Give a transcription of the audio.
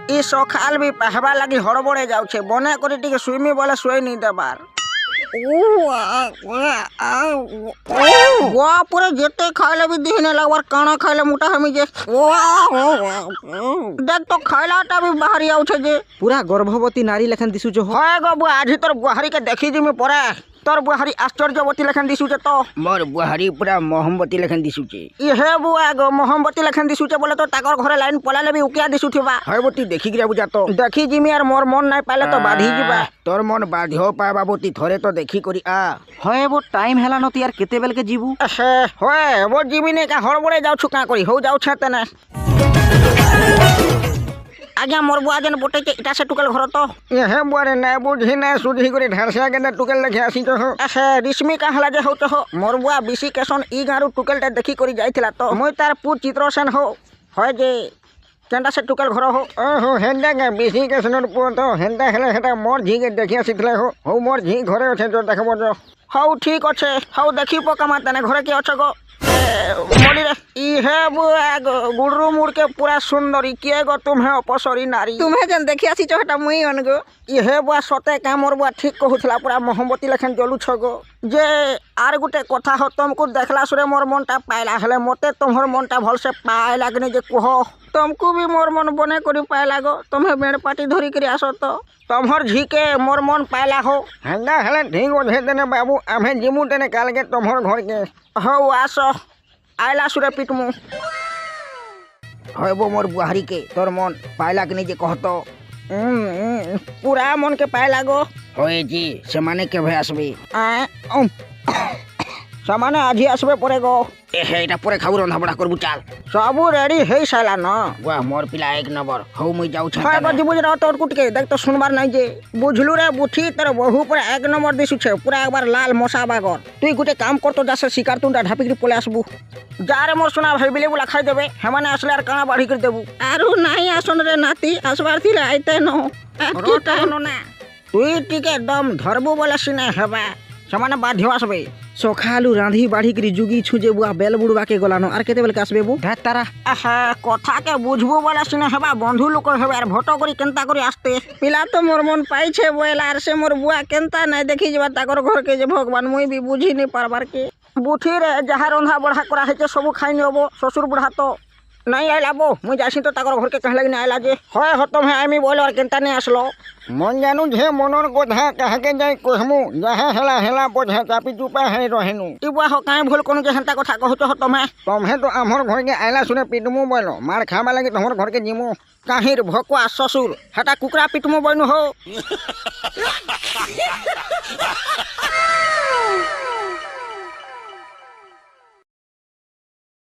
ଇ ସଖାଲ ବି ପାହବା ଲାଗି ହଡ଼ବଡ଼େ ଯାଉଛେ ବନେ କରି ଟିକେ ଶୁଇମି ବୋଲେ ଶୋଇ ନି ଦେବାର ପୁରା ଯେତେ ଖାଇଲେ ବି ଦିହ ନାଇଁ ଲାଗବାର କାଣା ଖାଇଲେ ମୁଟା ହେମି ଯେ ଦେখ ତ ଖାଇଲାଟା ବି ବାହାରି ଯାଉଛେ ଯେ पूरा गर्भवती नारी लेखन दिशुच हो হয় গো বুয়া ଆଜି ତୋର ବୁହାରିକେ ଦେଖି ଯିମି ପରେ তোর বুহারি আশ্চর্যবতী লেখেন দিশুছে তো মোর বুহারি পুরা মোহম্মতী লেখেন দিশুছে ইহে বুয়া গো মোহম্মতী লেখেন দিশুছে বলে তো তাকর ঘরে লাইন পলালে বি উকিয়া দিশুথিবা হয়বতী দেখি গিয়া বুঝা তো দেখি জিমি আর মোর মন নাই পাইলে তো বাধি ଯିବା তোর মন বাধিও পা বাবুতি থরে তো দেখি করি আ হয় वो टाइम हेला न यार केते बेल के जीवू হে হয় वो জিমি নে কা হড়বড়ে যাউछु কা করি হউ যাউছে তেনে আজ্ঞা মোর বুয়া যেন বটেছে এটা সে টুকেল ঘর তো হে বুয়ারে না বুঝি না সুঝি করে ঢারসা কেন টুকেল দেখে আসি তো হে রিসমি কাহলা যে হউ তো মোর বুয়া বিসি কেশন ই গাঁরু টুকেলটা দেখি করে যাইছিলা তো মই তার পু চিত্রসেন হো হয় যে কেনটা সে টুকেল ঘর হো ওহো হেন্দা গা বিসি কেশনর পু তো হেন্দা হেলে হেটা মোর ঝিকে দেখি আসিছিলে হো হউ মোর ঝি ঘরে আছে তো দেখব তো হউ ঠিক আছে হউ দেখি পকামা তেনে ঘরে কি অছ গো মলি রে ই হে বুয়া গো গুড়রু মুড়কে পুরা সুন্দরী কিয়ে গো তুমি অপসরী নারী তুমি যেন দেখি আসিছ হেটা মুই অনগো ই হে বুয়া সতে কা মোর বুয়া ঠিক কহুছলা পুরা মোহম্মতী লেখেন জলুছ গো যে আর গুটে কথা হো তুমকু দেখলা সুরে মোর মনটা পাইলা হলে মতে তোমার মনটা ভলসে পাই লাগনি যে কুহ तुमको भी मोर मन बने करी पाइला गो तुम्हें बेड़ पाटी धरी करी आसो तो तुम्हार झीके मोर मन पाइला हो हेंगा हेले ढींग ओझे देने बाबू आमे जिमु तेने काल के तुम्हार घर के हो आसो आइला सुरे पिटमु होय बो मोर बुहारी के तोर मन पाइला कि नहीं जे कहतो पूरा मन के पाइला गो होय जी से माने के भय आसबे सामाने आजी आसबे परे गो एटा परे खाऊ रंधा बड़ा करबु चाल सबु रेडी हेई साला न वाह मोर पिला एक नंबर हौ मुई जाऊ छ हाय बजी बुझ रहा तोर कुट के देख तो सुनबार नहीं जे बुझलु रे बुठी तर बहु पर एक नंबर दिसु छे पूरा एक बार लाल मोसा बागर तुई गुटे काम कर तो जासे शिकार तुंडा ढापी के पले आसबु जा रे मोर सुना भाई बिले बुला खाई देबे हेमाने असले आर काना बाढ़ी कर देबु आरु नाही आसन रे नाती आसबार थिले आइते न आकी टानो ना तुई टिके दम धरबु बोला सिने हेबा समाने बाध्य आसबे सखालू रांधी बाढ़ी करी जुगी छुजे बुआ बेल बुड़वा के गलानो आर केते बेल के आसबे बु ढात तारा आहा कथा के बुझबो बोला सिने हेबा बंधु लोक हेबा आर भटो करी केनता करी आस्ते पिला तो मोर मन पाई छे बोला आर से मोर बुआ केनता नै देखि जबा ताकर घर के जे भगवान मुई भी बुझी नै पारबार के बुठी रे जहा रंधा बढा करा हे सब खाई नेबो ससुर बुढ़ा तो नहीं आइला बो मुई जासी तो ताकर घर के कहले नहीं आइला जे होय हतम है आमी बोल और केनता नहीं आसलो मन जानू जे मनर गोधा कहा के जाय कहमु जहा हेला हेला बोझा चापी चुपा है रहेनु इबा हो काई भूल कोन जे हंता कथा कहत हो तमे तो हमर घर के आइला सुने पिटमु बोलो मार खाबा लागि तमर घर के जिमु काहिर भकुआ ससुर हटा कुकरा पिटमु बनु हो